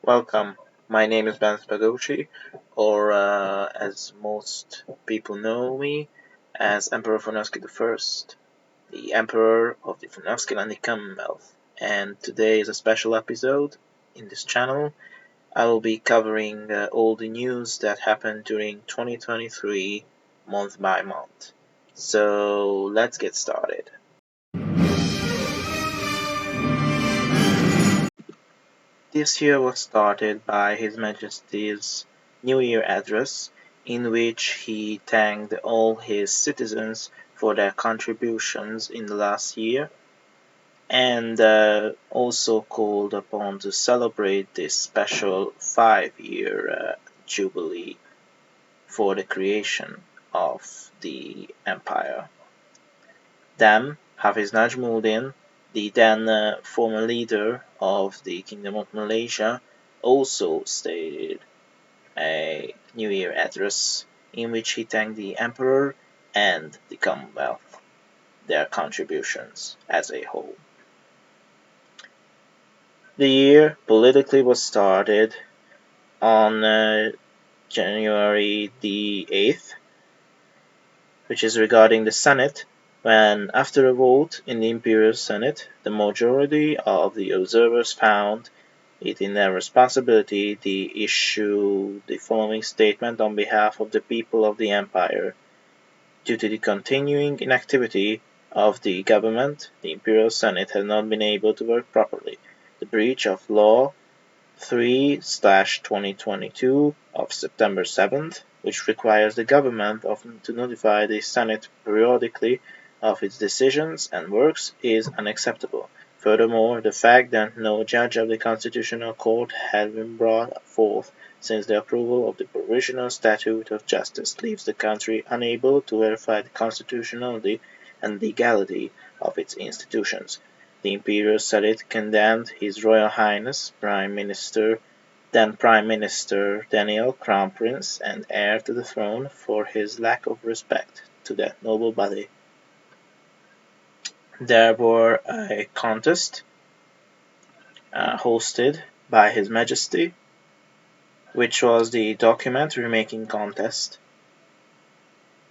Welcome. My name is Ben Spagoci, or as most people know me, as Emperor Furnovsky I, the Emperor of the Furnovskylandic Commonwealth. And today is a special episode in this channel. I will be covering all the news that happened during 2023, month by month. So let's get started. This year was started by His Majesty's New Year address, in which he thanked all his citizens for their contributions in the last year, and also called upon to celebrate this special 5-year jubilee for the creation of the empire. Then Hafiz Najmuddin, the then former leader of the Kingdom of Malaysia, also stated a New Year address in which he thanked the Emperor and the Commonwealth, their contributions as a whole. The year politically was started on January the 8th, which is regarding the Senate, when, after a vote in the Imperial Senate, the majority of the observers found it in their responsibility to issue the following statement on behalf of the people of the Empire. Due to the continuing inactivity of the government, the Imperial Senate has not been able to work properly. The breach of Law 3/2022 of September 7th, which requires the government to notify the Senate periodically of its decisions and works, is unacceptable. Furthermore, the fact that no judge of the Constitutional Court had been brought forth since the approval of the Provisional Statute of Justice leaves the country unable to verify the constitutionality and legality of its institutions. The Imperial Senate condemned His Royal Highness then Prime Minister Daniel, Crown Prince and heir to the throne, for his lack of respect to that noble body. There were a contest hosted by His Majesty, which was the document remaking contest.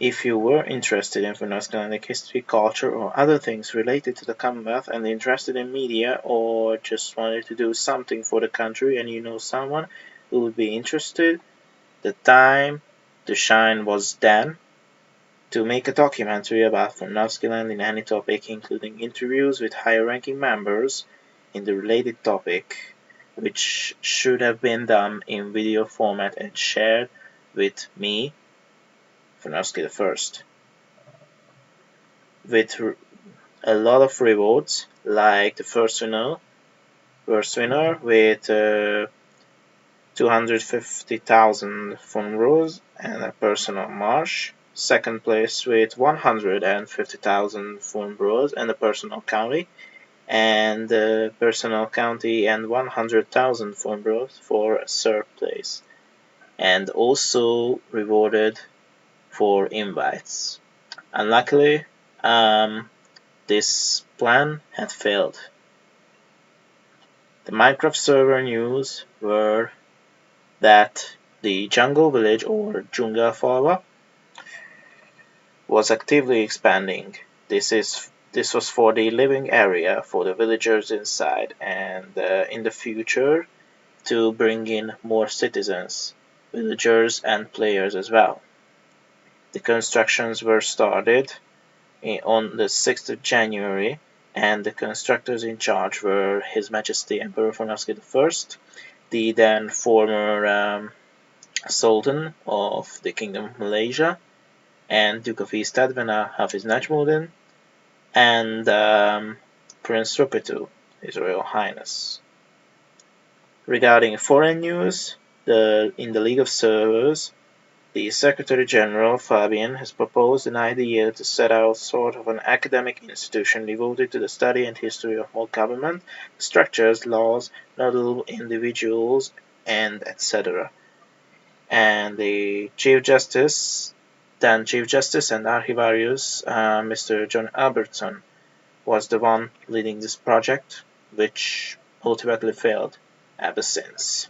If you were interested in Furnovskylandic history, culture, or other things related to the Commonwealth and interested in media, or just wanted to do something for the country and you know someone who would be interested, the time to shine was then to make a documentary about Furnovskyland in any topic, including interviews with higher-ranking members in the related topic, which should have been done in video format and shared with me, Furnovsky I, with a lot of rewards, like the first winner with 250,000 Funros and a personal marsh. Second place with 150,000 Funros and a personal county, and personal county and 100,000 Funros for a third place, and also rewarded for invites. Unluckily, this plan had failed. The Minecraft server news were that the jungle village, or Jungalfalva, was actively expanding. This was for the living area for the villagers inside, and in the future to bring in more citizens, villagers and players as well. The constructions were started on the 6th of January, and the constructors in charge were His Majesty Emperor Furnovsky I, the then former Sultan of the Kingdom of Malaysia, and Duke of East Advena Hafiz Najmuddin, and Prince Rupitu, His Royal Highness. Regarding foreign news, in the League of Servers, the Secretary General Fabian has proposed an idea to set out sort of an academic institution devoted to the study and history of all government, structures, laws, notable individuals, and etc. And the Chief Justice and Archivarius, Mr. John Albertson, was the one leading this project, which ultimately failed ever since.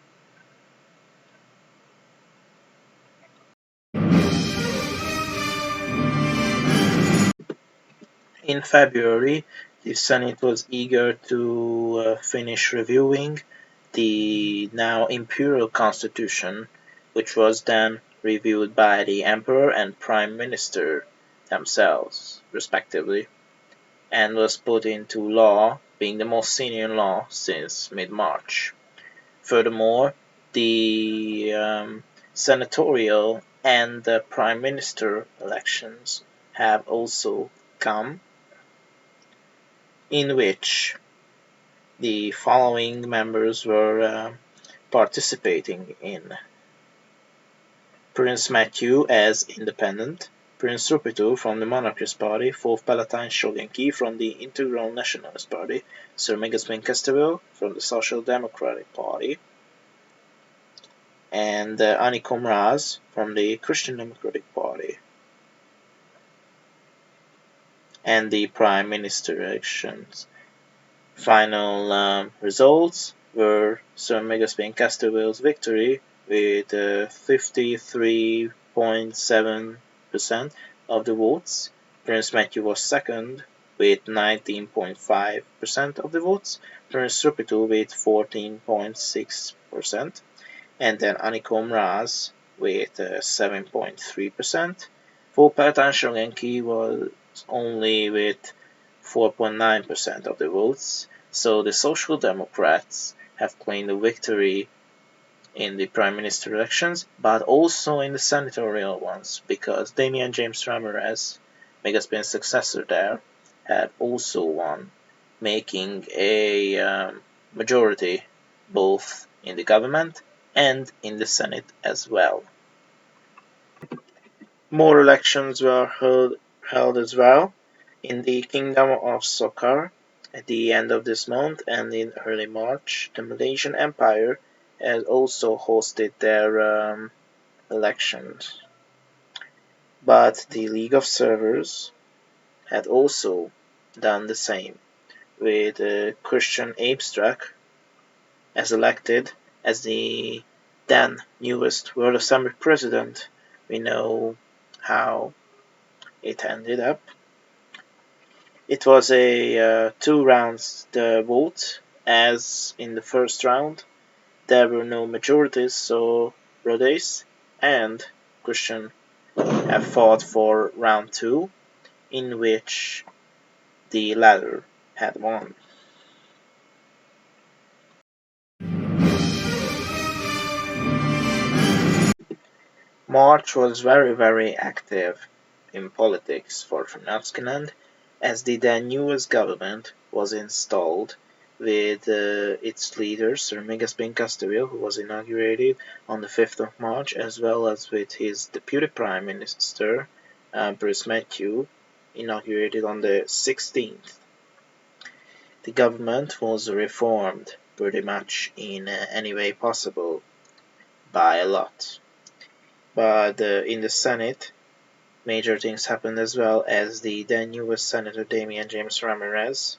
In February, the Senate was eager to finish reviewing the now imperial constitution, which was then reviewed by the emperor and prime minister themselves, respectively, and was put into law, being the most senior law since mid-March. Furthermore, the senatorial and the prime minister elections have also come, in which the following members were participating in: Prince Matthew as independent, Prince Rupitu from the Monarchist Party, Fourth Palatine Shogunki from the Integral Nationalist Party, Sir Migaswing Castelville from the Social Democratic Party, and Anikom Raz from the Christian Democratic Party. And the Prime Minister elections. Final results were Sir Migaswing Castelville's victory with 53.7% of the votes. Prince Matthew was second with 19.5% of the votes. Prince Rupitu with 14.6%. And then Anikom Raz with 7.3%. Full Palatine Shogunki was only with 4.9% of the votes. So the Social Democrats have claimed a victory in the Prime Minister elections, but also in the senatorial ones, because Damian James Ramirez, Migaswing's successor there, had also won, making a majority both in the government and in the Senate as well. More elections were held as well in the Kingdom of Sokar at the end of this month, and in early March, the Malaysian Empire has also hosted their elections. But the League of Servers had also done the same, with Christian Abstract as elected as the then newest World Assembly President. We know how it ended up. It was a 2 rounds the vote, as in the first round there were no majorities, so Rhodes and Christian have fought for round 2, in which the latter had won. March was very active in politics for Furnovskyland, as the then newest government was installed, with its leader Sir Migaswing Castelville, who was inaugurated on the 5th of March, as well as with his Deputy Prime Minister Prince Matthew, inaugurated on the 16th. The government was reformed pretty much in any way possible, by a lot. But in the Senate, major things happened as well, as the then newest Senator Damian James Ramirez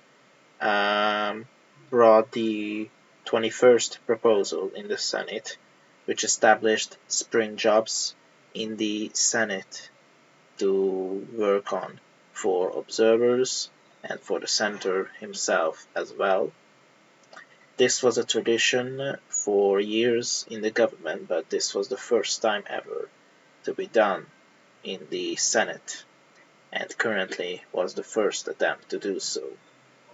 brought the 21st proposal in the Senate, which established spring jobs in the Senate to work on for observers and for the senator himself as well. This was a tradition for years in the government, but this was the first time ever to be done in the Senate, and currently was the first attempt to do so.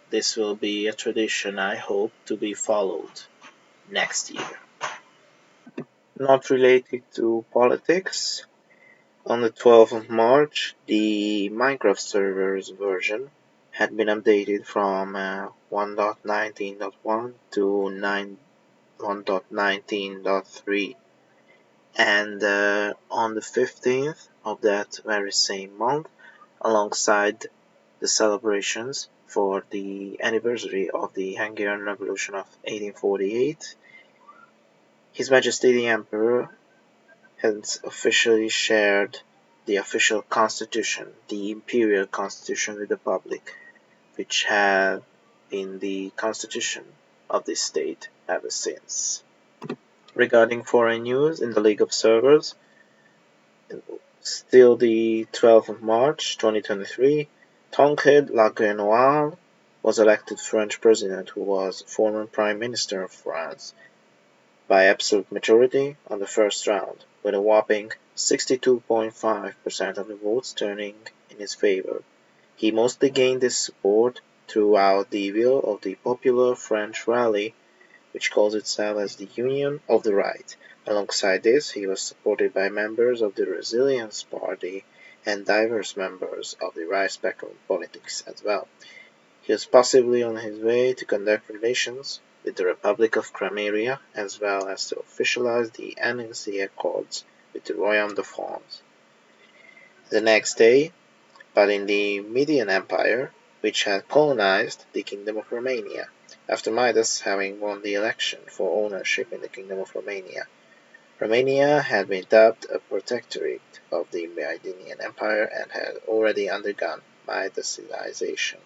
This will be a tradition, I hope, to be followed next year. Not related to politics, on the 12th of March, the Minecraft server's version had been updated from 1.19.1 to 1.19.3, and on the 15th of that very same month, alongside the celebrations for the anniversary of the Hungarian Revolution of 1848, His Majesty the Emperor has officially shared the official constitution, the imperial constitution, with the public, which have been the constitution of this state ever since. Regarding foreign news in the League of Servers, still the 12th of March 2023, Tancred Lagrenoir was elected French president, who was former Prime Minister of France, by absolute majority on the first round, with a whopping 62.5% of the votes turning in his favor. He mostly gained this support throughout the will of the popular French rally, which calls itself as the Union of the Right. Alongside this, he was supported by members of the Resilience Party and diverse members of the right spectrum politics as well. He was possibly on his way to conduct relations with the Republic of Crimea as well as to officialize the Annecy Accords with the Royaume de France. The next day, but in the Median Empire, which had colonized the Kingdom of Romania, after Midas having won the election for ownership in the Kingdom of Romania. Romania had been dubbed a protectorate of the Median Empire and had already undergone Midasization.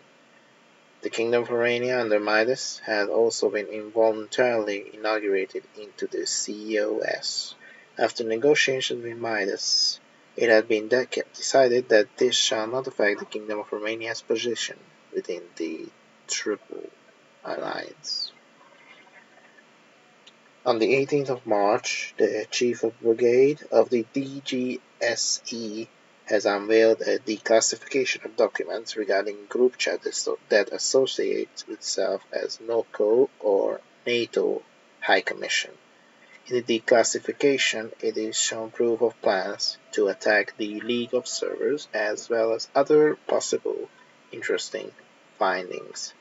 The Kingdom of Romania under Midas had also been involuntarily inaugurated into the COS. After negotiations with Midas, it had been decided that this shall not affect the Kingdom of Romania's position within the Triple Alliance. On the 18th of March, the Chief of Brigade of the DGSE has unveiled a declassification of documents regarding group chat that associates itself as NOCO or NATO High Commission. In the declassification, it is shown proof of plans to attack the League of Servers as well as other possible interesting findings.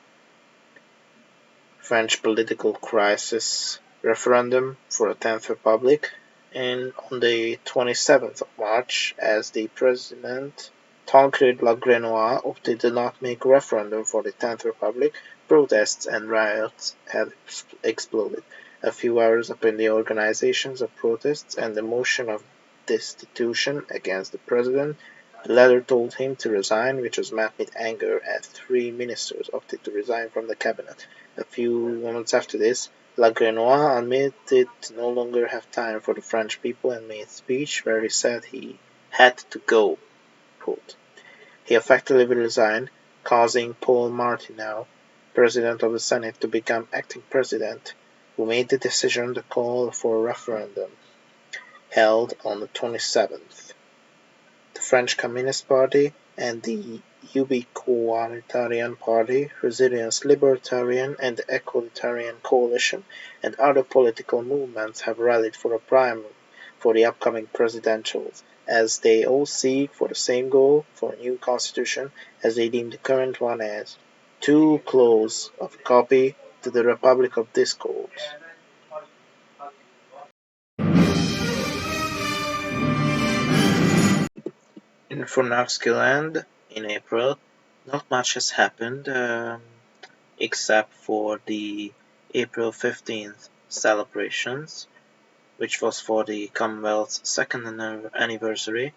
French political crisis referendum for a 10th Republic, and on the 27th of March, as the President Tancred Lagrenoir opted to not make a referendum for the 10th Republic, protests and riots had exploded. A few hours upon the organization of protests and the motion of destitution against the President, the latter told him to resign, which was met with anger as 3 ministers opted to resign from the cabinet. A few moments after this, Lagrenoir admitted to no longer have time for the French people and made a speech where he said he had to go. Quote. He effectively resigned, causing Paul Martineau, President of the Senate, to become acting president, who made the decision to call for a referendum held on the 27th. The French Communist Party and the Ubiquitarian Party, Resilience Libertarian and the Equalitarian Coalition, and other political movements have rallied for a primary for the upcoming presidentials, as they all seek for the same goal for a new constitution, as they deem the current one as too close of a copy to the Republic of Discourse. In Furnovskyland in April, not much has happened except for the April 15th celebrations, which was for the Commonwealth's second anniversary,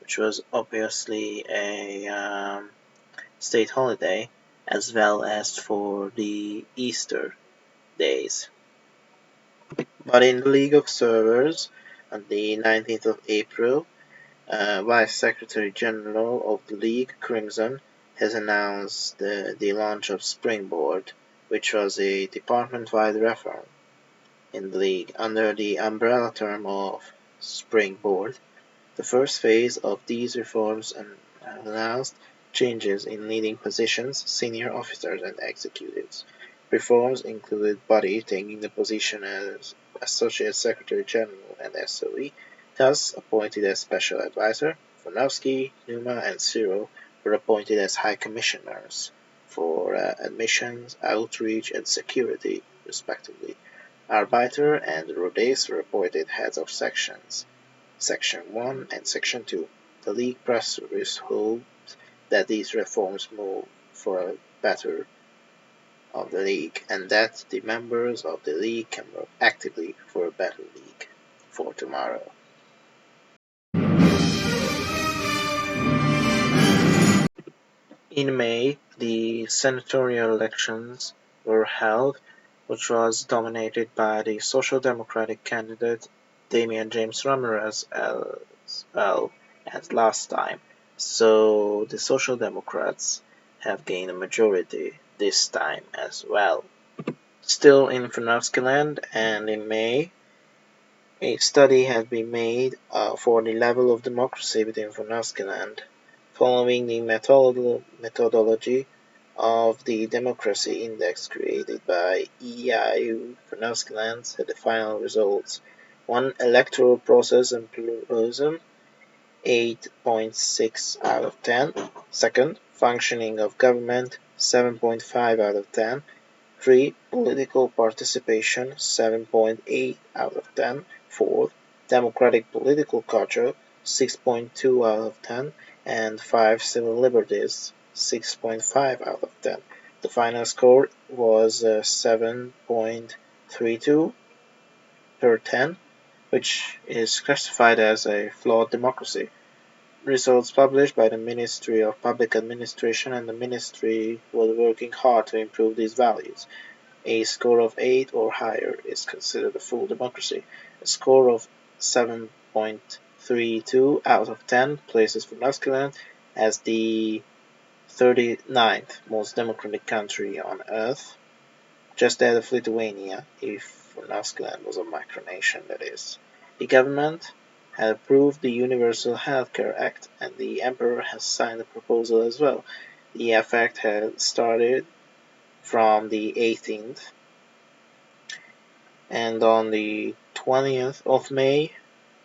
which was obviously a state holiday, as well as for the Easter days. But in the League of Servers, on the 19th of April, Vice Secretary General of the League, Crimson, has announced the launch of Springboard, which was a department-wide reform in the League under the umbrella term of Springboard. The first phase of these reforms announced changes in leading positions, senior officers, and executives. Reforms included Buddy taking the position as Associate Secretary General and SOE, thus appointed as Special Advisor. Furnovsky, Numa, and Cyril were appointed as High Commissioners for Admissions, Outreach, and Security, respectively. Arbeiter and Rhodes were appointed heads of sections, Section 1 and Section 2. The League press service hoped that these reforms move for a better of the League, and that the members of the League can work actively for a better League for tomorrow. In May, the senatorial elections were held, which was dominated by the Social Democratic candidate Damian James Ramirez as well as last time. So the Social Democrats have gained a majority this time as well. Still in Furnovskyland, and in May, a study has been made for the level of democracy within Furnovskyland, following the methodology of the democracy index created by EIU. Furnovskyland had the final results. 1. Electoral process and pluralism, 8.6 out of 10. Second, functioning of government, 7.5 out of 10. 3. Political participation, 7.8 out of 10. 4. Democratic political culture, 6.2 out of 10. And 5. Civil liberties, 6.5 out of 10. The final score was 7.32 per 10, which is classified as a flawed democracy. Results published by the Ministry of Public Administration, and the Ministry was working hard to improve these values. A score of 8 or higher is considered a full democracy. A score of 7.32 out of 10 places Furnovskyland as the 39th most democratic country on earth, just ahead of Lithuania, if Furnovskyland was a micronation, that is. The government had approved the Universal Healthcare Act, and the Emperor has signed the proposal as well. The effect had started from the 18th, and on the 20th of May,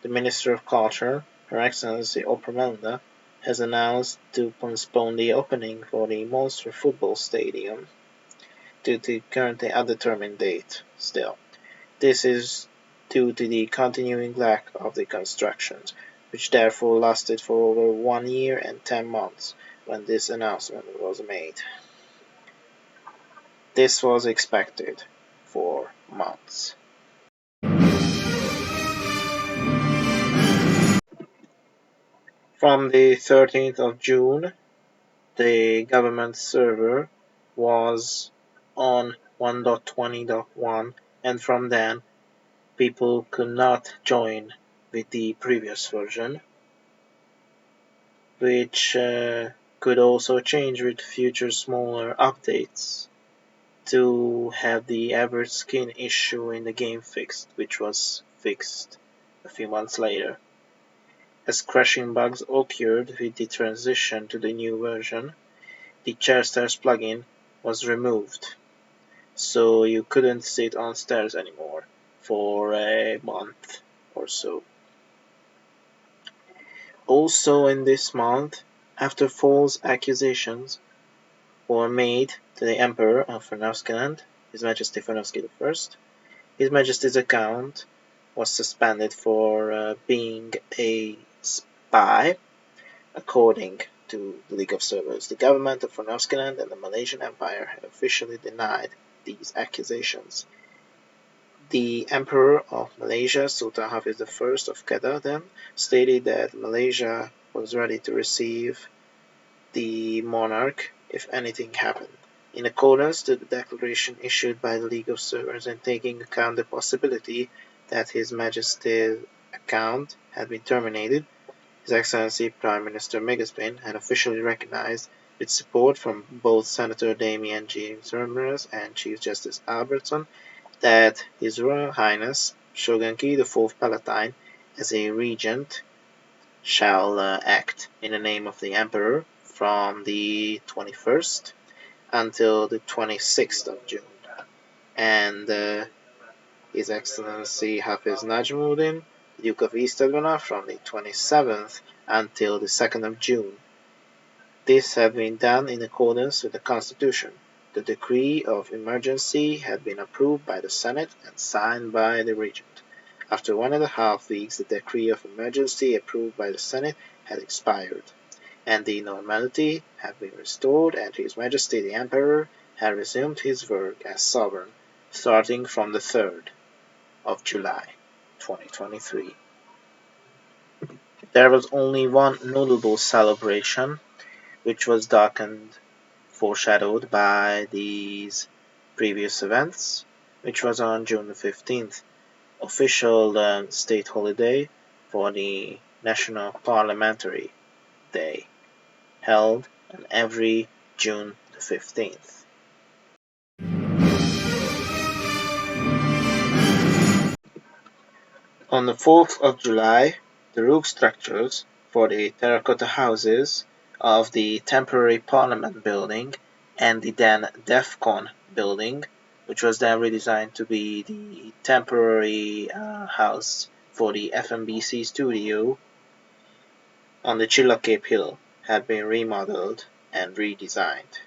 the Minister of Culture, Her Excellency Opremenda, has announced to postpone the opening for the Monster Football Stadium to the currently undetermined date still. This is due to the continuing lack of the constructions, which therefore lasted for over 1 year and 10 months when this announcement was made. This was expected for months. From the 13th of June, the government server was on 1.20.1, and from then people could not join with the previous version, which could also change with future smaller updates to have the average skin issue in the game fixed, which was fixed a few months later. As crashing bugs occurred with the transition to the new version, the Chairstairs plugin was removed, so you couldn't sit on stairs anymore for a month or so. Also in this month, after false accusations were made to the Emperor of Furnovskyland, His Majesty Furnovsky I, His Majesty's account was suspended for being a spy, according to the League of Servers. The government of Furnovskyland and the Malaysian Empire have officially denied these accusations. The Emperor of Malaysia, Sultan Hafiz I of Kedah, then stated that Malaysia was ready to receive the monarch if anything happened. In accordance to the declaration issued by the League of Servers, and taking account the possibility that His Majesty's account had been terminated, His Excellency Prime Minister Megaspin had officially recognized, with support from both Senator Damien James Ramirez and Chief Justice Albertson, that His Royal Highness Shogunki IV Palatine, as a regent, shall act in the name of the Emperor from the 21st until the 26th of June, and His Excellency Hafiz Najmuddin, Duke of East Albana, from the 27th until the 2nd of June. This had been done in accordance with the Constitution. The decree of emergency had been approved by the Senate and signed by the regent. After 1.5 weeks, the decree of emergency approved by the Senate had expired, and the normality had been restored, and His Majesty the Emperor had resumed his work as sovereign, starting from the 3rd of July 2023. There was only one notable celebration, which was darkened, foreshadowed by these previous events, which was on June the 15th, official state holiday for the National Parliamentary Day, held on every June the 15th. On the 4th of July, the roof structures for the terracotta houses of the temporary Parliament building and the then DEFCON building, which was then redesigned to be the temporary house for the FMBC studio on the Chilla Cape Hill, had been remodeled and redesigned.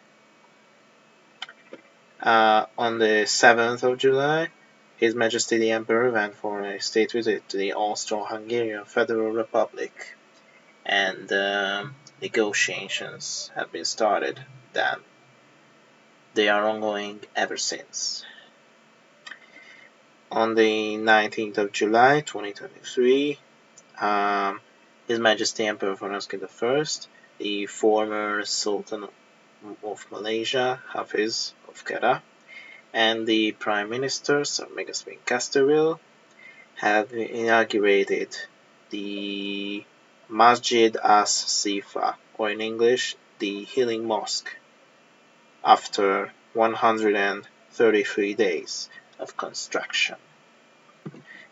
On the 7th of July, His Majesty the Emperor went for a state visit to the Austro-Hungarian Federal Republic, and negotiations have been started then. They are ongoing ever since. On the 19th of July 2023, His Majesty Emperor Furnovsky I, the former Sultan of Malaysia, Hafiz of Kedah, and the Prime Minister, Sir Megasmin Casterville, have inaugurated the Masjid as-Sifa, or in English, the Healing Mosque, after 133 days of construction.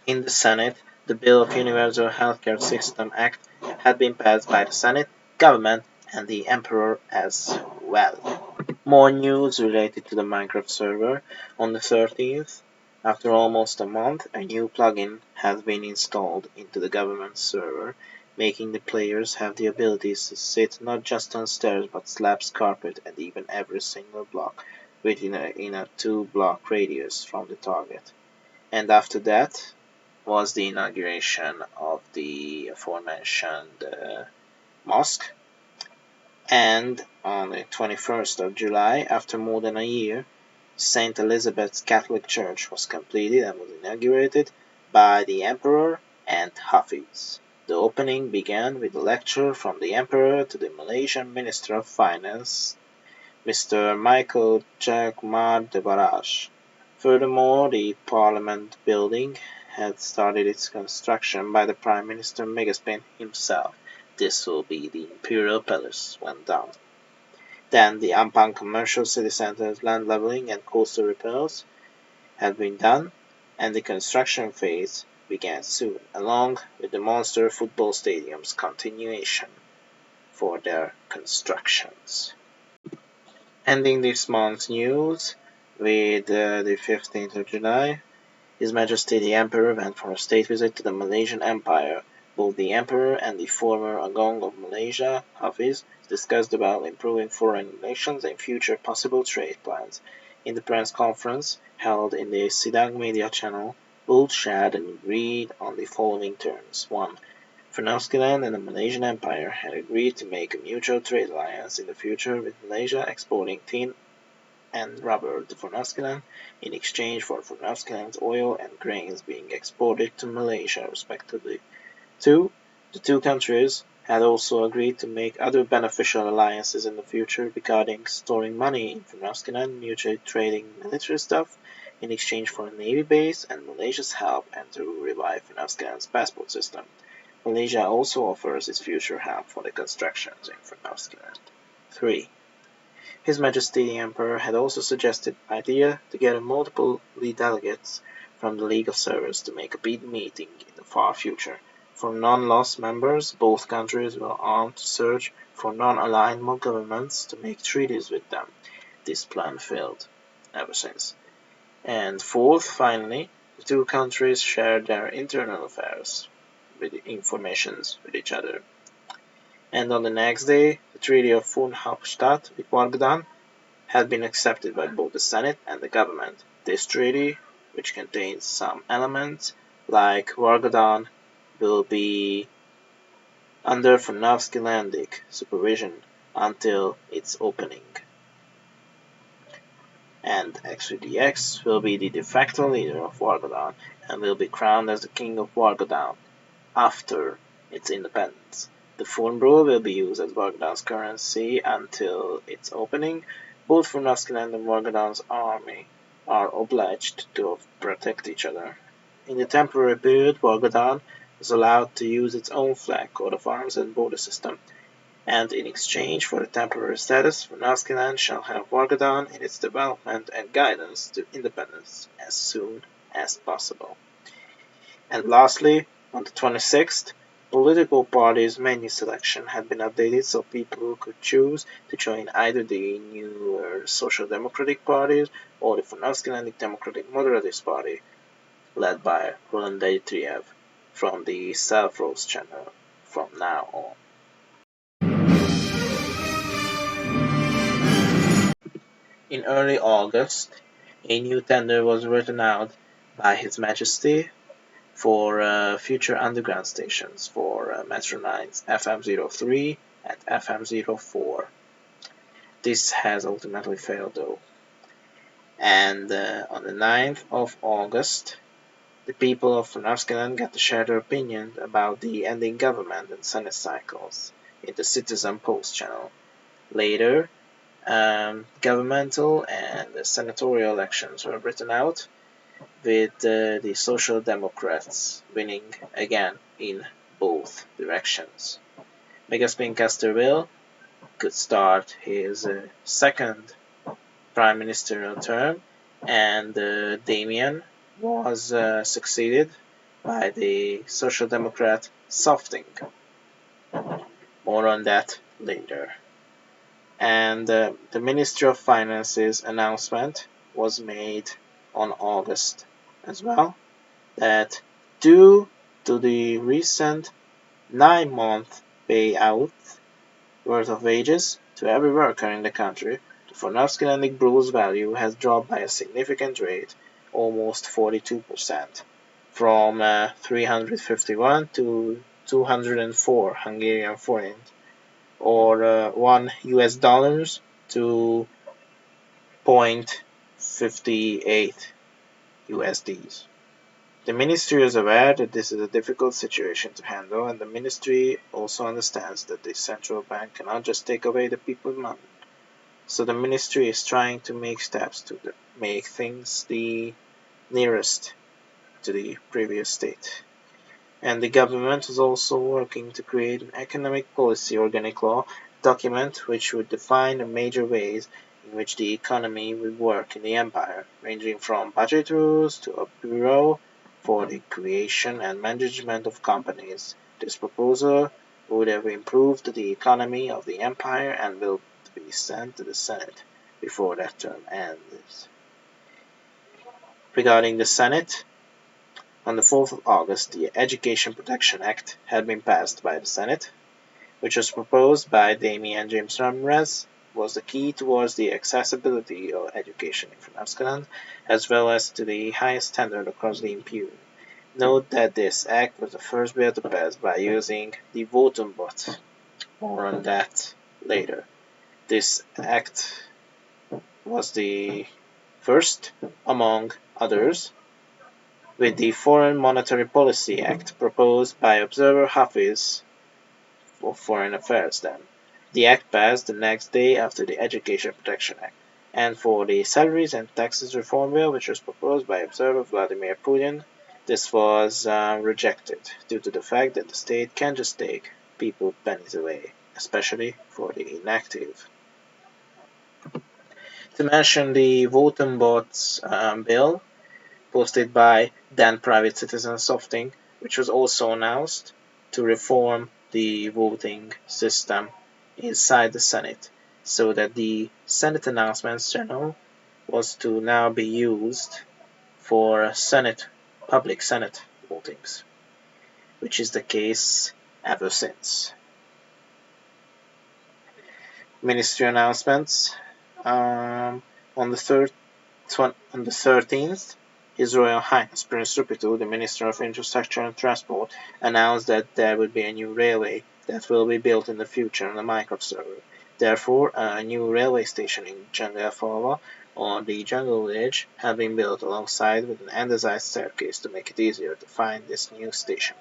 In the Senate, the Bill of Universal Healthcare System Act had been passed by the Senate, government, and the Emperor as well. More news related to the Minecraft server. On the 13th, after almost a month, a new plugin has been installed into the government server, making the players have the ability to sit not just on stairs but slabs, carpet, and even every single block within a 2-block radius from the target. And after that was the inauguration of the aforementioned mosque. And on the 21st of July, after more than a year, St. Elizabeth's Catholic Church was completed and was inaugurated by the Emperor and Hafiz. The opening began with a lecture from the Emperor to the Malaysian Minister of Finance, Mr. Michael Jayakumar Debaraj. Furthermore, the Parliament building had started its construction by the Prime Minister Megasmin himself. This will be the Imperial Palace when done. Then the Ampang Commercial City Center's land leveling and coastal repairs had been done, and the construction phase began soon, along with the Monster Football Stadium's continuation for their constructions. Ending this month's news with the 15th of July, His Majesty the Emperor went for a state visit to the Malaysian Empire. Both the Emperor and the former Agong of Malaysia, Hafiz, discussed about improving foreign relations and future possible trade plans. In the press conference held in the Sidang media channel, both shared and agreed on the following terms. 1. Furnovskyland and the Malaysian Empire had agreed to make a mutual trade alliance in the future, with Malaysia exporting tin and rubber to Furnovskyland in exchange for Furnovskyland's oil and grains being exported to Malaysia, respectively. 2. The two countries had also agreed to make other beneficial alliances in the future regarding storing money in Furnovskyland, mutually trading military stuff in exchange for a navy base and Malaysia's help, and to revive Furnovskyland's passport system. Malaysia also offers its future help for the constructions in Furnovskyland. 3. His Majesty the Emperor had also suggested the idea to gather multiple lead delegates from the League of Servers to make a big meeting in the far future. For non-lost members, both countries were armed to search for non-aligned governments to make treaties with them. This plan failed ever since. And 4th, finally, the two countries shared their internal affairs with informations with each other. And on the next day, the Treaty of Furnovsky with Wargadam had been accepted by both the Senate and the government. This treaty, which contains some elements like Wargadam, will be under Furnovskylandic supervision until its opening. And X3DX will be the de facto leader of Wargadam and will be crowned as the King of Wargadam after its independence. The Furnbro will be used as Wargadam's currency until its opening. Both Furnovskyland and Wargadam's army are obliged to protect each other. In the temporary period, Wargadam is allowed to use its own flag, coat of arms, and border system. and in exchange for a temporary status, Furnovskyland shall have worked on in its development and guidance to independence as soon as possible. And lastly, on the 26th, political parties' menu selection had been updated so people could choose to join either the newer Social Democratic Party or the Furnovskylandic Democratic Moderatist Party, led by Roland Dmitriev from the Self-Roast channel from now on. In early August, a new tender was written out by His Majesty for future underground stations for Metro lines FM03 and FM04. This has ultimately failed though. And on the 9th of August, the people of Furnovskyland got to share their opinion about the ending government and Senate cycles in the Citizen Post channel. Later, governmental and senatorial elections were written out, with the Social Democrats winning again in both directions. Megaspin Casterville could start his second prime ministerial term, and Damien was succeeded by the Social Democrat Softing. More on that later. And the Ministry of Finance's announcement was made on August as well, that due to the recent 9-month payout worth of wages to every worker in the country, the Furnovskylandic Bruce value has dropped by a significant rate, almost 42%, from 351 to 204 Hungarian forint, or $1 to 0.58 USDs. The Ministry is aware that this is a difficult situation to handle, and the Ministry also understands that the central bank cannot just take away the people's money. So the Ministry is trying to make steps to make things the nearest to the previous state. And the government is also working to create an economic policy organic law document which would define the major ways in which the economy would work in the empire, ranging from budget rules to a bureau for the creation and management of companies. This proposal would have improved the economy of the empire and will be sent to the Senate before that term ends. Regarding the Senate, on the 4th of August, the Education Protection Act had been passed by the Senate, which was proposed by Damien James Ramirez, was the key towards the accessibility of education in Furnovskyland, as well as to the highest standard across the Imperium. Note that this act was the first bill to pass by using the voting bot. More on that later. This act was the first, among others, with the Foreign Monetary Policy Act proposed by Observer Hafiz of Foreign Affairs then. The act passed the next day after the Education Protection Act. And for the Salaries and Taxes Reform Bill, which was proposed by Observer Vladimir Putin, this was rejected due to the fact that the state can just take people's pennies away, especially for the inactive. To mention the Voting Bots bill, posted by then private citizen Softing, which was also announced to reform the voting system inside the Senate, so that the Senate announcements channel was to now be used for public Senate votings, which is the case ever since. Ministry announcements. On the 13th, His Royal Highness Prince Rupitu, the Minister of Infrastructure and Transport, announced that there would be a new railway that will be built in the future on the Minecraft server. Therefore, a new railway station in Jungle or the Jungle Village had been built alongside with an andesite staircase to make it easier to find this new station.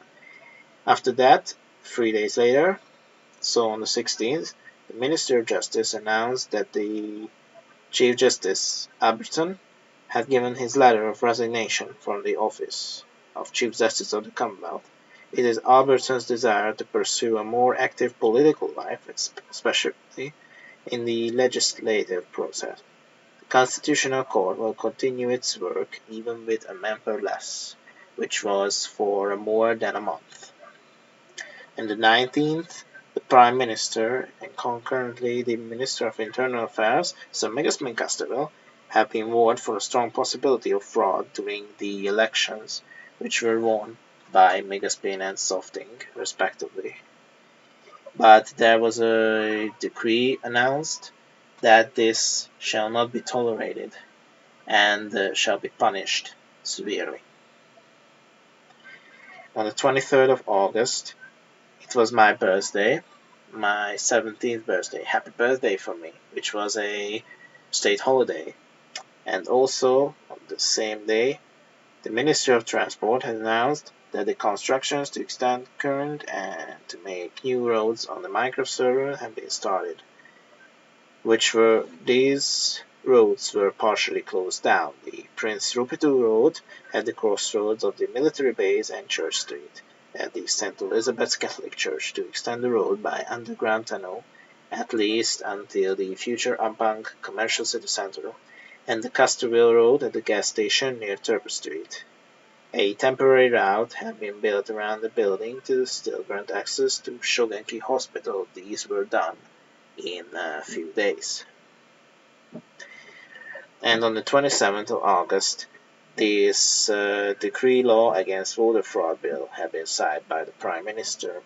After that, 3 days later, so on the 16th, the Minister of Justice announced that the Chief Justice Alberton had given his letter of resignation from the office of Chief Justice of the Commonwealth, It is Albertson's desire to pursue a more active political life, especially in the legislative process. The Constitutional Court will continue its work even with a member less, which was for more than a month. On the 19th, the Prime Minister and concurrently the Minister of Internal Affairs, Sir Megasmin Castleville, have been warned for a strong possibility of fraud during the elections, which were won by Megasmin and Softing, respectively. But there was a decree announced that this shall not be tolerated and shall be punished severely. On the 23rd of August, it was my birthday, my 17th birthday. Happy birthday for me, which was a state holiday. And also, on the same day, the Ministry of Transport has announced that the constructions to extend current and to make new roads on the microserver have been started, these roads were partially closed down. The Prince Rupitu Road at the crossroads of the military base and Church Street, at the St. Elizabeth's Catholic Church to extend the road by underground tunnel at least until the future Ampang Commercial City Center, and the Custerville Road at the gas station near Turper Street. A temporary route had been built around the building to still grant access to Shogenki Hospital. These were done in a few days. And on the 27th of August, this decree law against voter fraud bill had been signed by the Prime Minister.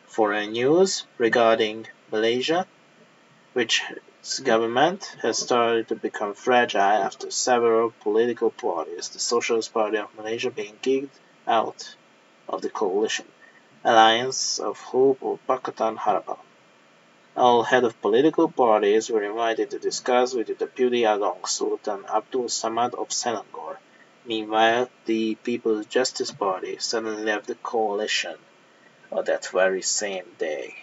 Foreign news regarding Malaysia, which its government has started to become fragile after several political parties, the Socialist Party of Malaysia being kicked out of the coalition Alliance of Hope or Pakatan Harapan. All head of political parties were invited to discuss with the Deputy Agong Sultan Abdul Samad of Selangor. Meanwhile, the People's Justice Party suddenly left the coalition on that very same day.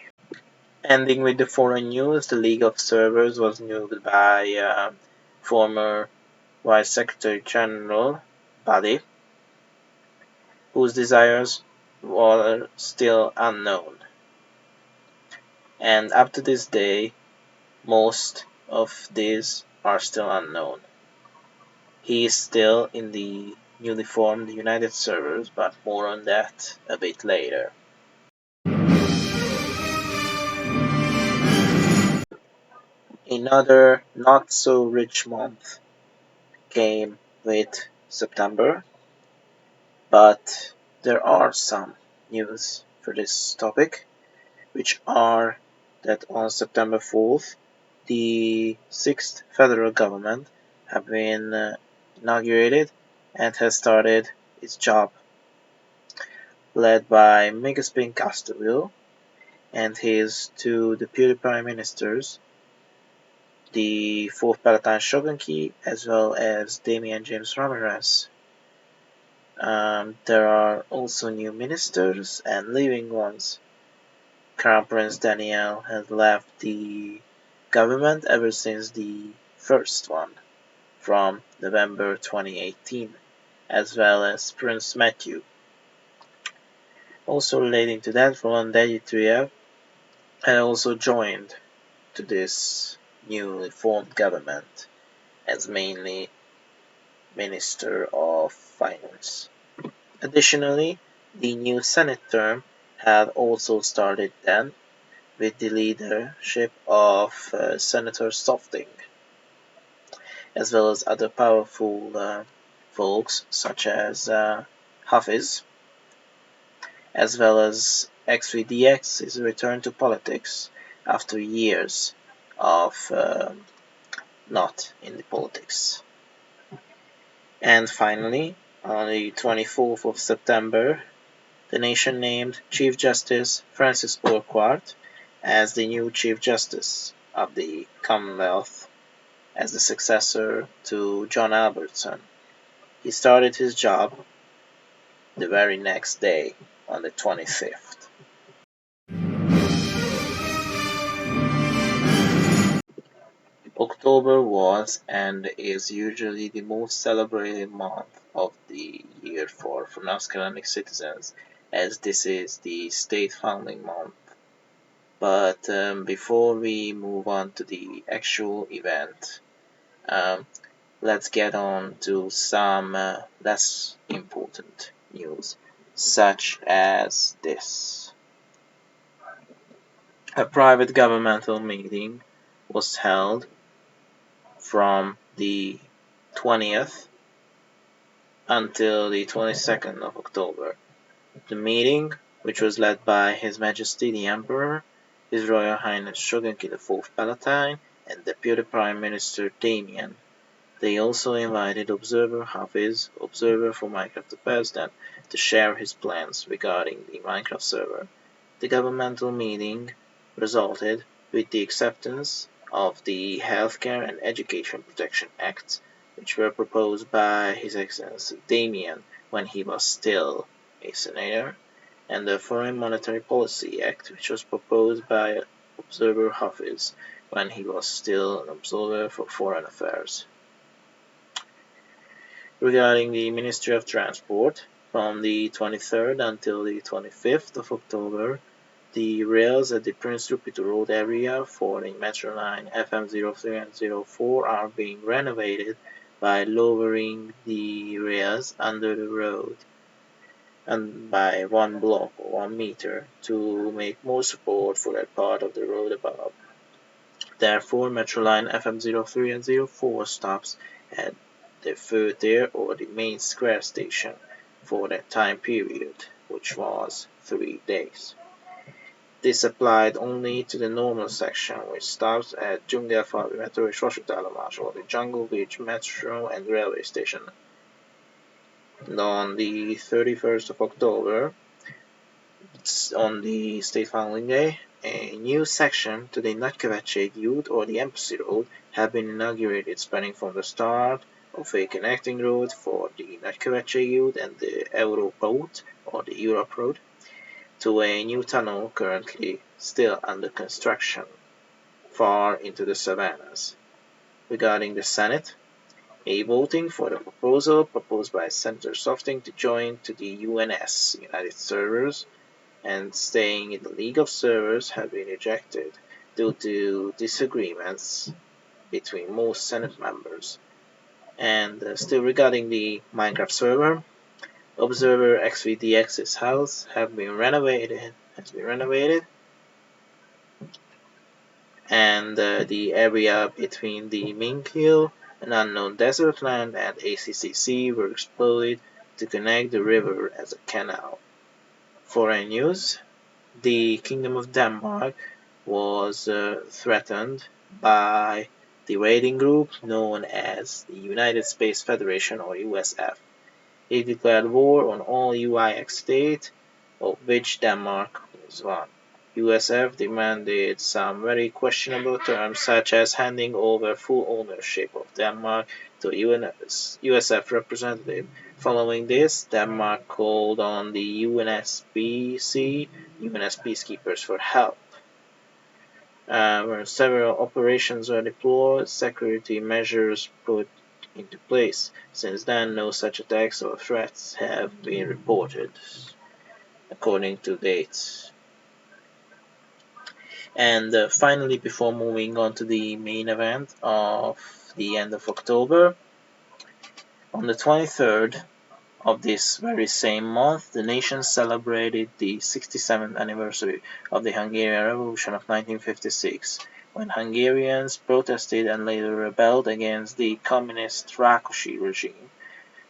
Ending with the foreign news, the League of Servers was moved by former Vice Secretary General Badi, whose desires were still unknown. And up to this day, most of these are still unknown. He is still in the newly formed United Servers, but more on that a bit later. Another not-so-rich month came with September, but there are some news for this topic, which are that on September 4th, the 6th federal government have been inaugurated and has started its job, led by Megaspin Castleville and his two deputy prime ministers, the 4th Palatine Shogunki, as well as Damian James Ramirez. There are also new ministers and leaving ones. Crown Prince Daniel has left the government ever since the first one from November 2018, as well as Prince Matthew. Also relating to that, Roland Dejitria had also joined to this newly formed government as mainly Minister of Finance. Additionally, the new Senate term had also started then with the leadership of Senator Softing, as well as other powerful folks such as Hafiz, as well as XVDX's return to politics after years of not in the politics. And finally, on the 24th of September, the nation named Chief Justice Francis Urquhart as the new Chief Justice of the Commonwealth, as the successor to John Albertson. He started his job the very next day, on the 25th. October was and is usually the most celebrated month of the year for Furnovskylandic citizens, as this is the state founding month. But before we move on to the actual event, um, let's get on to some less important news, such as this. A private governmental meeting was held from the 20th until the 22nd of October. The meeting, which was led by His Majesty the Emperor, His Royal Highness Shogunki IV Palatine, and Deputy Prime Minister Damien. They also invited observer Hafiz, observer for Minecraft the President, to share his plans regarding the Minecraft server. The governmental meeting resulted with the acceptance of the Healthcare and Education Protection Acts, which were proposed by His Excellency Damien when he was still a senator, and the Foreign Monetary Policy Act, which was proposed by Observer Hafiz when he was still an observer for foreign affairs. Regarding the Ministry of Transport, from the 23rd until the 25th of October, the rails at the Prince Rupert Road area for the Metro Line FM03 and 04 are being renovated by lowering the rails under the road and by 1 block or 1 meter to make more support for that part of the road above. Therefore, Metro Line FM03 and 04 stops at the Furtier or the main square station for that time period, which was 3 days. This applied only to the normal section, which stops at Dzsungelfalvi Metro és Vasútállomás, or the Jungle Beach Metro and Railway Station. And on the 31st of October, on the State Founding Day, a new section to the Nagykövetségi út or the Embassy Road have been inaugurated, spanning from the start of a connecting road for the Nagykövetségi út and the Europa út or the Europe Road to a new tunnel currently still under construction far into the savannas. Regarding the Senate, a voting for the proposal proposed by Senator Softing to join to the UNS, United Servers, and staying in the League of Servers have been rejected due to disagreements between most Senate members. And still regarding the Minecraft server, Observer XVDX's house has been renovated, and the area between the Minkhill, an unknown desert land, and ACCC were exploited to connect the river as a canal. Foreign news: the Kingdom of Denmark was threatened by the raiding group known as the United Space Federation or USF. It declared war on all UIX states, of which Denmark was one. USF demanded some very questionable terms, such as handing over full ownership of Denmark to a USF representative. Following this, Denmark called on the UNS peacekeepers for help. Where several operations were deployed, security measures put into place. Since then, no such attacks or threats have been reported, according to dates. And finally, before moving on to the main event of the end of October, on the 23rd of this very same month, the nation celebrated the 67th anniversary of the Hungarian Revolution of 1956, when Hungarians protested and later rebelled against the communist Rákosi regime.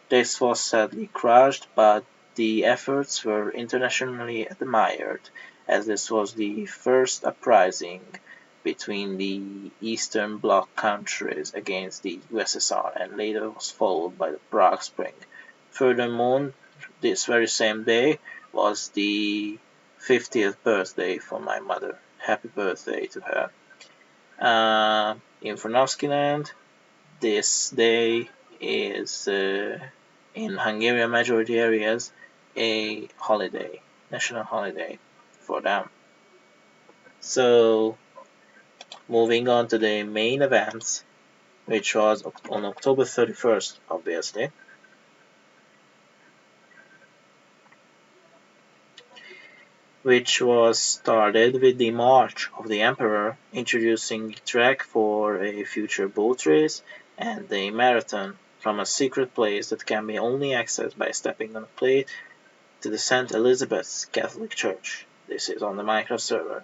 This was sadly crushed, but the efforts were internationally admired, as this was the first uprising between the Eastern Bloc countries against the USSR, and later was followed by the Prague Spring. Furthermore, this very same day was the 50th birthday for my mother. Happy birthday to her. In Furnovskyland, this day is, in Hungarian majority areas, a holiday, national holiday for them. So, Moving on to the main events, which was on October 31st, obviously, which was started with the March of the Emperor, introducing the track for a future boat race and a marathon from a secret place that can be only accessed by stepping on a plate to the St. Elizabeth's Catholic Church. This is on the Minecraft server.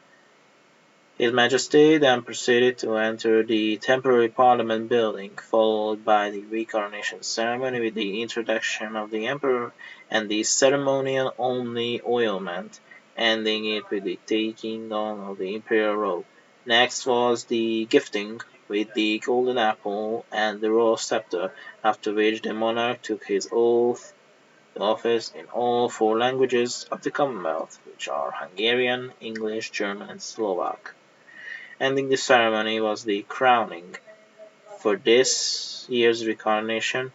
His Majesty then proceeded to enter the temporary Parliament building, followed by the recoronation ceremony with the introduction of the Emperor and the ceremonial only oilment, ending it with the taking on of the imperial robe. Next was the gifting with the golden apple and the royal scepter, after which the monarch took his oath of office in all four languages of the Commonwealth, which are Hungarian, English, German, and Slovak. Ending the ceremony was the crowning. For this year's reincarnation,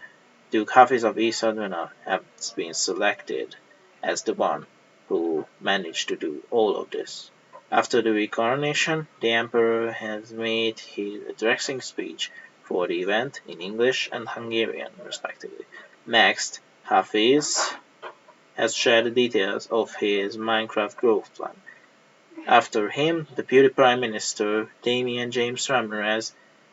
Duke Hafiz of East Advena has been selected as the one who managed to do all of this. After the reincarnation, the Emperor has made his addressing speech for the event in English and Hungarian, respectively. Next, Hafiz has shared the details of his Minecraft growth plan. After him, Deputy Prime Minister Damian James Ramirez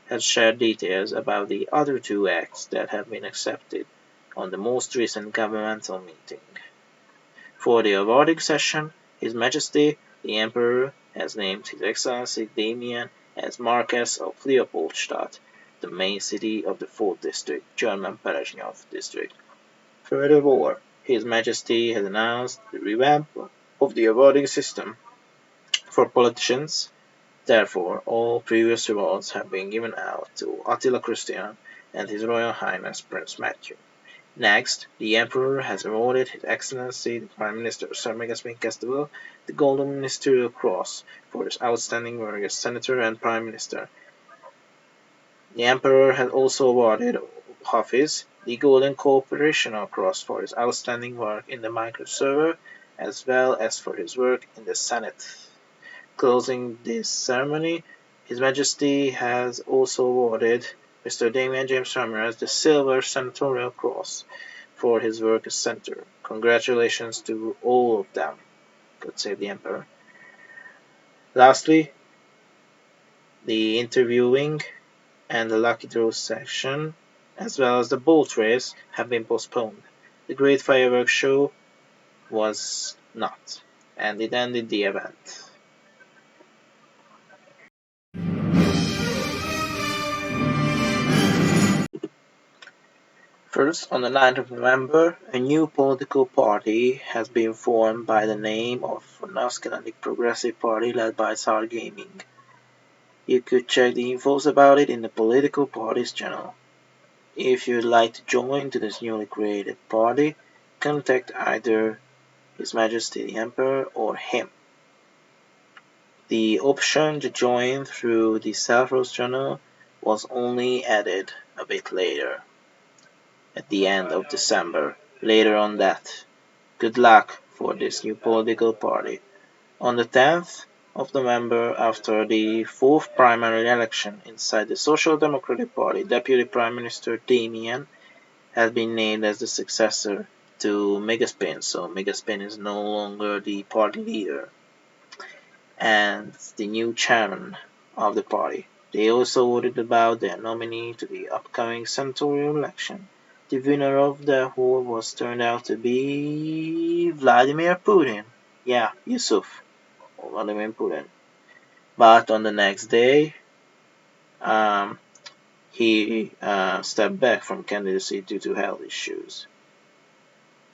has shared details about the other two acts that have been accepted on the most recent governmental meeting. For the awarding session, His Majesty the Emperor has named His Excellency Damian as Marquess of Leopoldstadt, the main city of the 4th District, German Perezhnyov District. Furthermore, His Majesty has announced the revamp of the awarding system for politicians. Therefore, all previous awards have been given out to Attila Christian and His Royal Highness Prince Matthew. Next, the Emperor has awarded His Excellency the Prime Minister Sir Megasmin Kestival the Golden Ministerial Cross for his outstanding work as Senator and Prime Minister. The Emperor has also awarded Hafiz the Golden Cooperational Cross for his outstanding work in the Minecraft server, as well as for his work in the Senate. Closing this ceremony, His Majesty has also awarded Mr. Damian James Ramirez the Silver Senatorial Cross for his work as Senator. Congratulations to all of them. God save the Emperor. Lastly, the interviewing and the lucky draw section, as well as the boat race, have been postponed. The great fireworks show was not, and it ended the event. First, on the 9th of November, a new political party has been formed by the name of Furnovskylandic Progressive Party led by Tsar Gaming. You could check the infos about it in the political parties channel. If you'd like to join to this newly created party, contact either His Majesty the Emperor or him. The option to join through the Self-Roast channel was only added a bit later, at the end of December. Later on that. Good luck for this new political party. On the 10th of November, after the fourth primary election inside the Social Democratic Party, Deputy Prime Minister Damian has been named as the successor to Megaspin. So Megaspin is no longer the party leader and the new chairman of the party. They also voted about their nominee to the upcoming senatorial election. The winner of the vote was turned out to be Vladimir Putin. Yeah, Yusuf, or Vladimir Putin. But on the next day, um, he stepped back from candidacy due to health issues.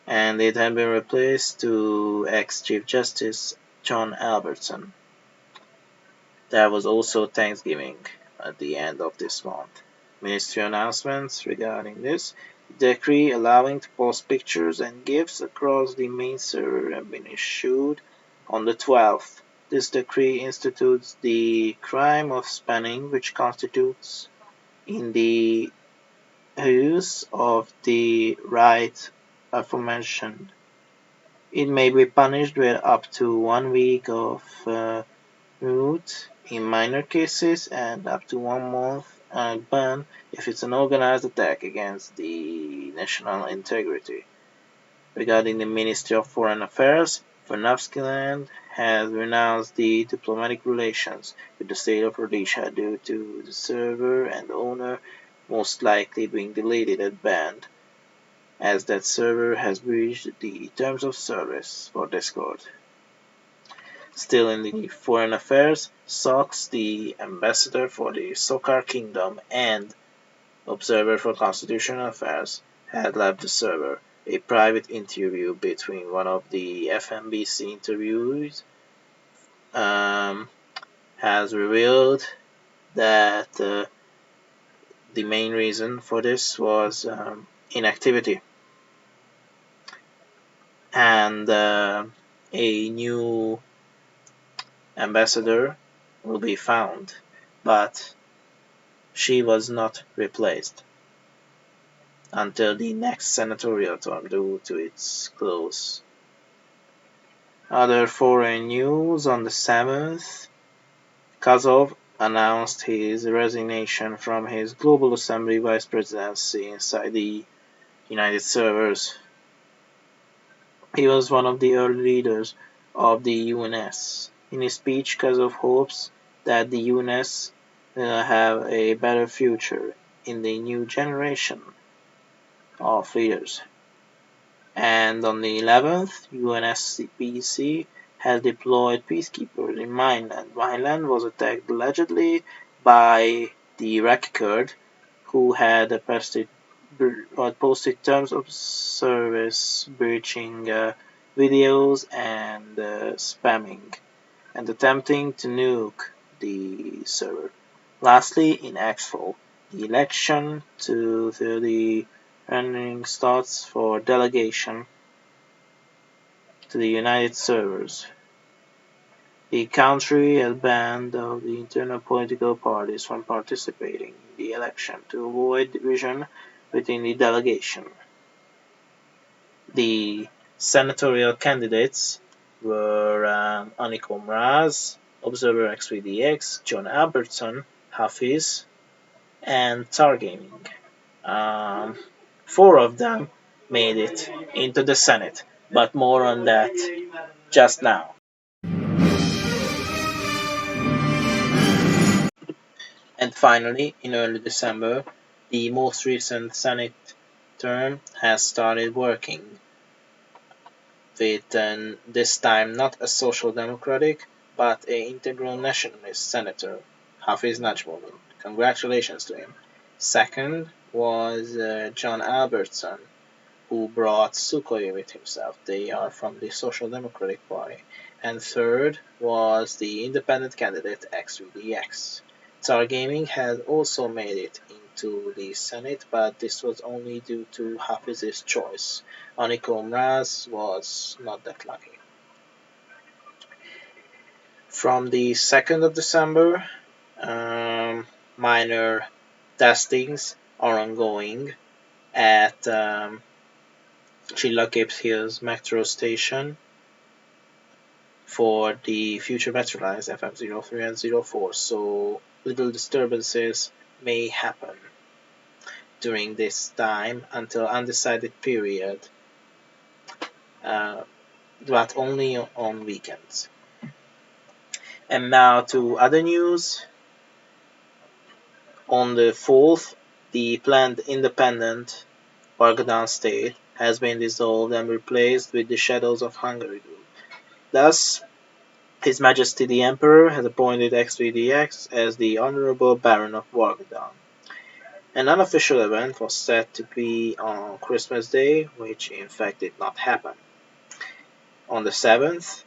And it had been replaced to ex-Chief Justice John Albertson. There was also Thanksgiving at the end of this month. Ministry announcements regarding this. The decree allowing to post pictures and gifts across the main server have been issued on the 12th. This decree institutes the crime of spamming, which constitutes in the use of the right aforementioned. It may be punished with up to 1 week of root in minor cases and up to 1 month ban if it's an organized attack against the national integrity. Regarding the Ministry of Foreign Affairs, Furnovskyland has renounced the diplomatic relations with the state of Rhodesia due to the server and owner most likely being deleted and banned, as that server has breached the terms of service for Discord. Still in the foreign affairs, Sox, the ambassador for the Sokar Kingdom and observer for constitutional affairs, had left the server. A private interview between one of the FMBC interviewees has revealed that the main reason for this was inactivity. And a new ambassador will be found, but she was not replaced until the next senatorial term due to its close. Other foreign news: on the 7th, Kazov announced his resignation from his Global Assembly vice presidency inside the United Servers. He was one of the early leaders of the UNS. In his speech, Kazov hopes that the UNS will have a better future in the new generation of leaders. And on the 11th, UNSCPC has deployed peacekeepers in Mainland. Mainland was attacked allegedly by the Iraqi Kurd, who had posted terms of service breaching videos and spamming and attempting to nuke the server. Lastly, in Exfil, the election to the running starts for delegation to the United Servers. The country has banned the internal political parties from participating in the election to avoid division within the delegation. The senatorial candidates were Anikom Raz, Observer XVDX, John Albertson, Hafiz, and Targaming. 4 of them made it into the Senate, but more on that just now. And finally, in early December, the most recent Senate term has started working, with this time not a social democratic, but an integral nationalist senator, Hafiz Najmullah. Congratulations to him. Second was John Albertson, who brought Sukhoi with himself. They are from the Social Democratic Party. And third was the independent candidate XVDX. Tsar Gaming had also made it into the Senate, but this was only due to Hafiz's choice. Anikom Raz was not that lucky. From the 2nd of December, minor testings are ongoing at Chillakapes Hills metro station for the future metro lines FM03 and 04, so little disturbances may happen during this time until undecided period, but only on weekends. And now to other news. On the 4th, the planned independent Vargadan state has been dissolved and replaced with the shadows of Hungary group. Thus, His Majesty the Emperor has appointed XVDX as the Honorable Baron of Vargadan. An unofficial event was set to be on Christmas Day, which in fact did not happen. On the 7th,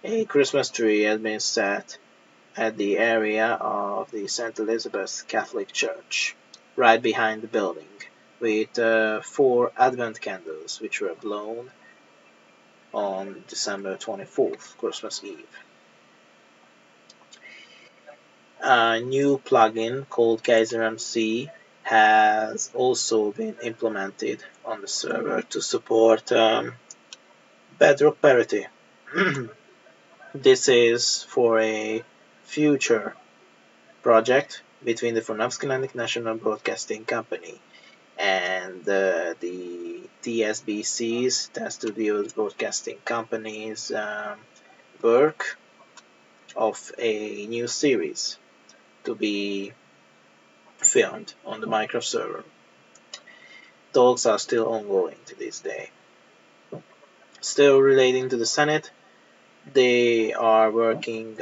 a Christmas tree has been set at the area of the St. Elizabeth Catholic Church, right behind the building, with 4 Advent candles which were blown on December 24th, Christmas Eve. A new plugin called Kaiser MC has also been implemented on the server to support bedrock parity. This is for a future project between the Furnovskylandic National Broadcasting Company and the TSBC's, Test Studios Broadcasting Company's work of a new series to be filmed on the Minecraft server. Talks are still ongoing to this day. Still relating to the Senate, they are working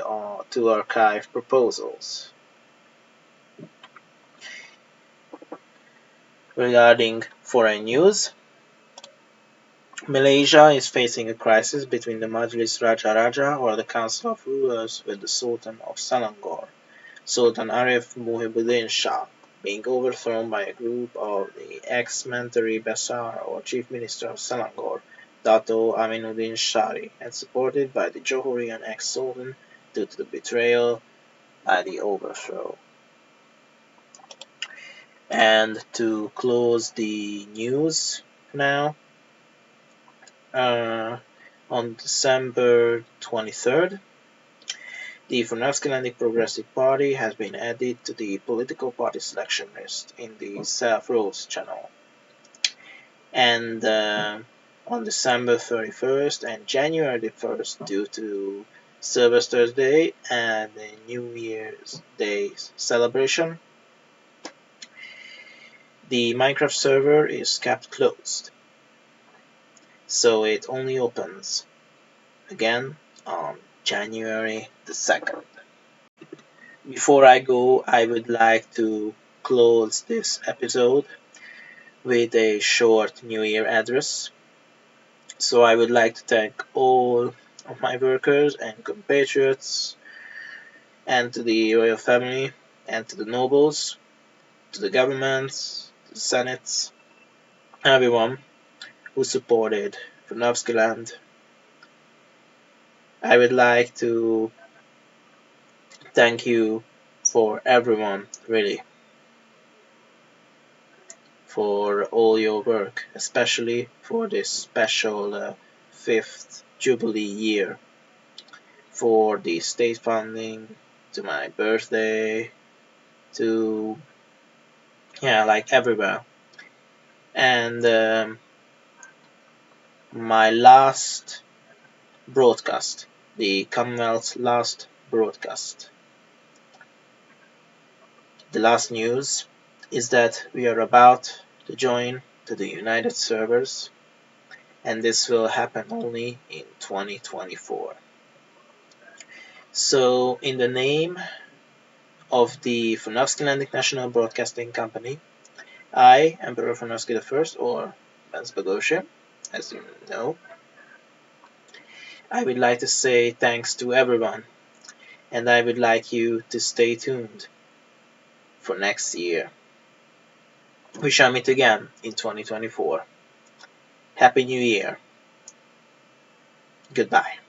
to archive proposals. Regarding foreign news, Malaysia is facing a crisis between the Majlis Raja Raja or the Council of Rulers with the Sultan of Selangor, Sultan Arif Muhyiddin Shah, being overthrown by a group of the ex-Menteri Besar or Chief Minister of Selangor, Dato Aminuddin Shari, and supported by the Johorian ex-Sultan due to the betrayal by the overthrow. And to close the news now, on December 23rd, the Furnovskylandic Progressive Party has been added to the political party selection list in the Self-Rules channel. And on December 31st and January 1st, due to Sylvester's Day and the New Year's Day celebration, the Minecraft server is kept closed. So it only opens again on January the 2nd. Before I go, I would like to close this episode with a short New Year address. So I would like to thank all of my workers and compatriots, and to the royal family, and to the nobles, to the governments, to the senates, everyone who supported Furnovskyland. I would like to thank you for everyone, really, for all your work, especially for this special 5th Jubilee year, for the state funding, to my birthday, to, like everywhere. And my last broadcast, the Commonwealth's last broadcast. The last news is that we are about to join to the United Servers, and this will happen only in 2024. So, in the name of the Furnovskylandic National Broadcasting Company, I, Emperor Furnovsky I, or Benz Bagosha, as you know, I would like to say thanks to everyone, and I would like you to stay tuned for next year. We shall meet again in 2024. Happy New Year. Goodbye.